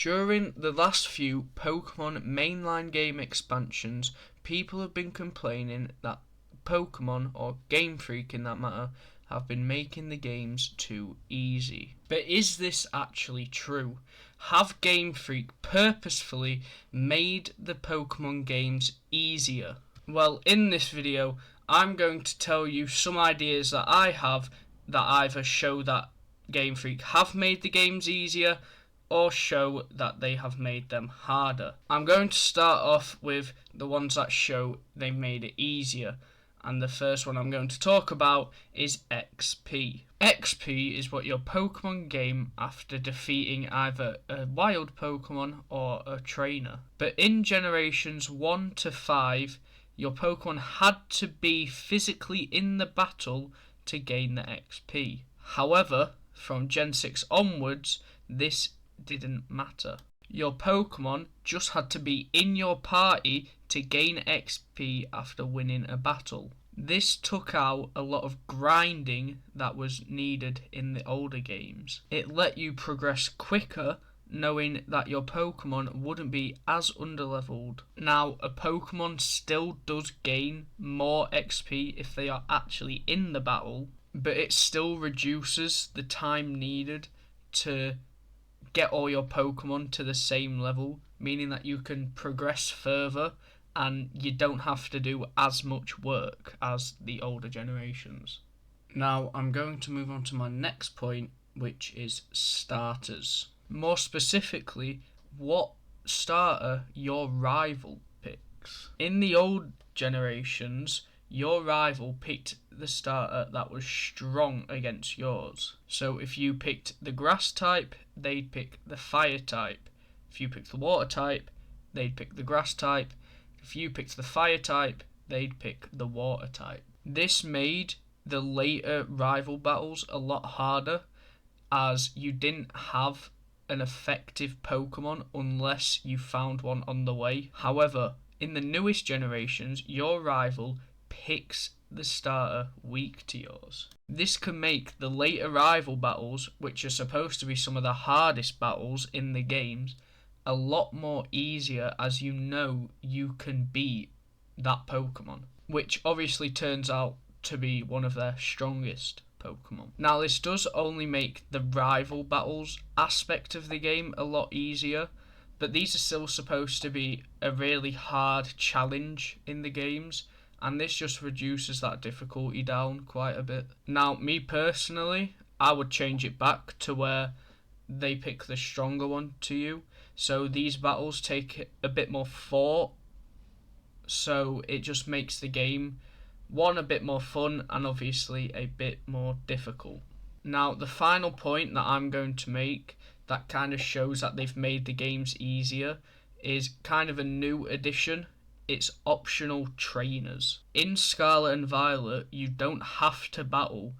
During the last few Pokémon mainline game expansions, people have been complaining that Pokémon, or Game Freak in that matter, have been making the games too easy. But is this actually true? Have Game Freak purposefully made the Pokémon games easier? Well, in this video, I'm going to tell you some ideas that I have that either show that Game Freak have made the games easier or show that they have made them harder. I'm going to start off with the ones that show they made it easier, and the first one I'm going to talk about is XP. XP is what your Pokemon gain after defeating either a wild Pokemon or a trainer. But in generations 1 to 5, your Pokemon had to be physically in the battle to gain the XP. However, from Gen 6 onwards, this didn't matter. Your Pokemon just had to be in your party to gain XP after winning a battle. This took out a lot of grinding that was needed in the older games. It let you progress quicker, knowing that your Pokemon wouldn't be as underleveled. Now, a Pokemon still does gain more XP if they are actually in the battle, but it still reduces the time needed to get all your Pokemon to the same level, meaning that you can progress further and you don't have to do as much work as the older generations. Now I'm going to move on to my next point, which is starters. More specifically, what starter your rival picks. In the old generations, your rival picked the starter that was strong against yours. So if you picked the grass type, they'd pick the fire type. If you picked the water type, they'd pick the grass type. If you picked the fire type, they'd pick the water type. This made the later rival battles a lot harder, as you didn't have an effective Pokemon unless you found one on the way. However, in the newest generations, your rival picks the starter weak to yours. This can make the later rival battles, which are supposed to be some of the hardest battles in the games, a lot more easier, as you know you can beat that Pokemon, which obviously turns out to be one of their strongest Pokemon. Now, this does only make the rival battles aspect of the game a lot easier, but these are still supposed to be a really hard challenge in the games, and this just reduces that difficulty down quite a bit. Now, me personally, I would change it back to where they pick the stronger one to you, so these battles take a bit more thought, so it just makes the game, one, a bit more fun, and obviously a bit more difficult. Now, the final point that I'm going to make that kind of shows that they've made the games easier is kind of a new addition. It's optional trainers. In Scarlet and Violet, you don't have to battle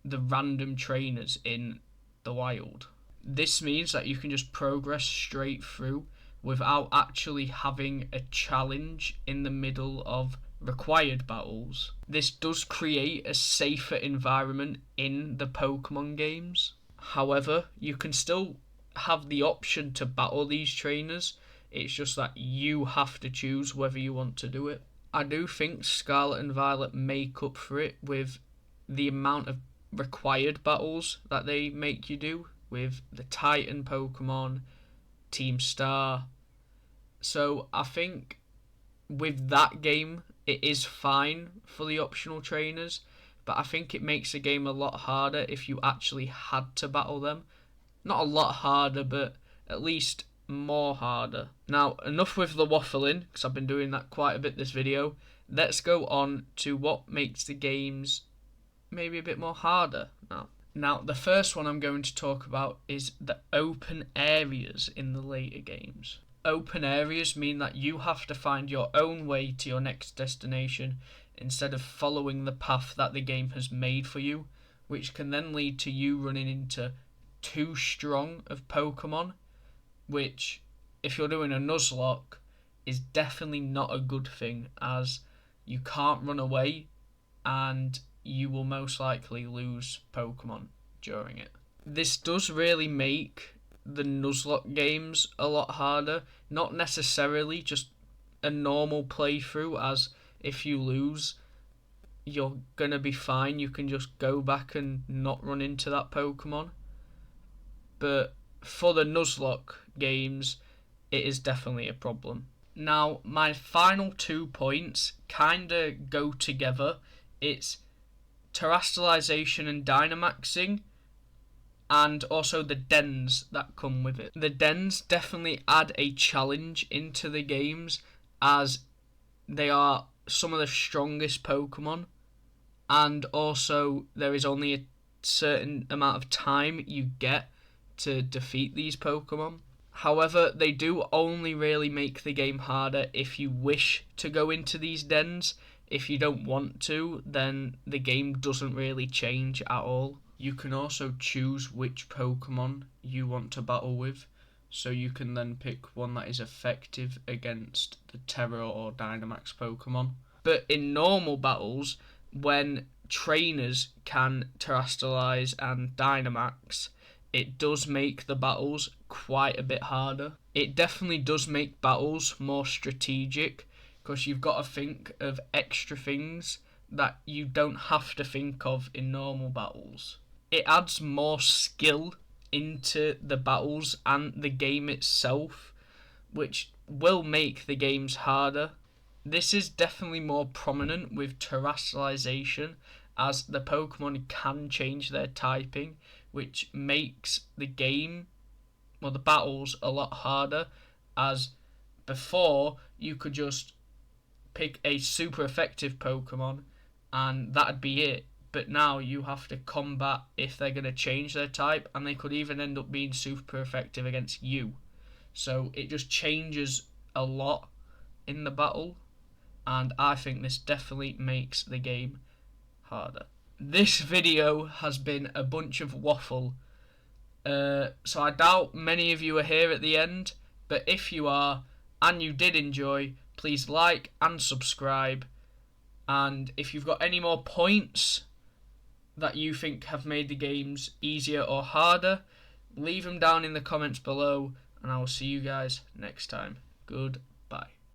the random trainers in the wild. This means that you can just progress straight through without actually having a challenge in the middle of required battles. This does create a safer environment in the Pokemon games. However, you can still have the option to battle these trainers. It's just that you have to choose whether you want to do it. I do think Scarlet and Violet make up for it with the amount of required battles that they make you do with the Titan Pokemon, Team Star. So I think with that game, it is fine for the optional trainers, but I think it makes the game a lot harder if you actually had to battle them. Not a lot harder, but at least more harder. Now, enough with the waffling, because I've been doing that quite a bit this video. Let's go on to what makes the games maybe a bit more harder now. Now, the first one I'm going to talk about is the open areas in the later games. Open areas mean that you have to find your own way to your next destination instead of following the path that the game has made for you, which can then lead to you running into too strong of Pokemon, which, if you're doing a Nuzlocke, is definitely not a good thing, as you can't run away and you will most likely lose Pokemon during it. This does really make the Nuzlocke games a lot harder. Not necessarily just a normal playthrough, as if you lose, you're gonna be fine. You can just go back and not run into that Pokemon. But for the Nuzlocke games, it is definitely a problem. Now, my final 2 points kinda go together. It's terrestrialization and Dynamaxing, and also the dens that come with it. The dens definitely add a challenge into the games, as they are some of the strongest Pokemon, and also there is only a certain amount of time you get to defeat these Pokemon. However, they do only really make the game harder if you wish to go into these dens. If you don't want to, then the game doesn't really change at all. You can also choose which Pokemon you want to battle with, so you can then pick one that is effective against the Terra or Dynamax Pokemon. But in normal battles, when trainers can Terrestrialize and Dynamax, it does make the battles quite a bit harder. It definitely does make battles more strategic, because you've got to think of extra things that you don't have to think of in normal battles. It adds more skill into the battles and the game itself, which will make the games harder. This is definitely more prominent with terrestrialization, as the Pokemon can change their typing, which makes the game, well, the battles a lot harder, as before you could just pick a super effective Pokemon and that'd be it. But now you have to combat if they're going to change their type, and they could even end up being super effective against you. So it just changes a lot in the battle, and I think this definitely makes the game harder. This video has been a bunch of waffle, so I doubt many of you are here at the end, but if you are and you did enjoy, please like and subscribe. And if you've got any more points that you think have made the games easier or harder, leave them down in the comments below, and I will see you guys next time. Goodbye.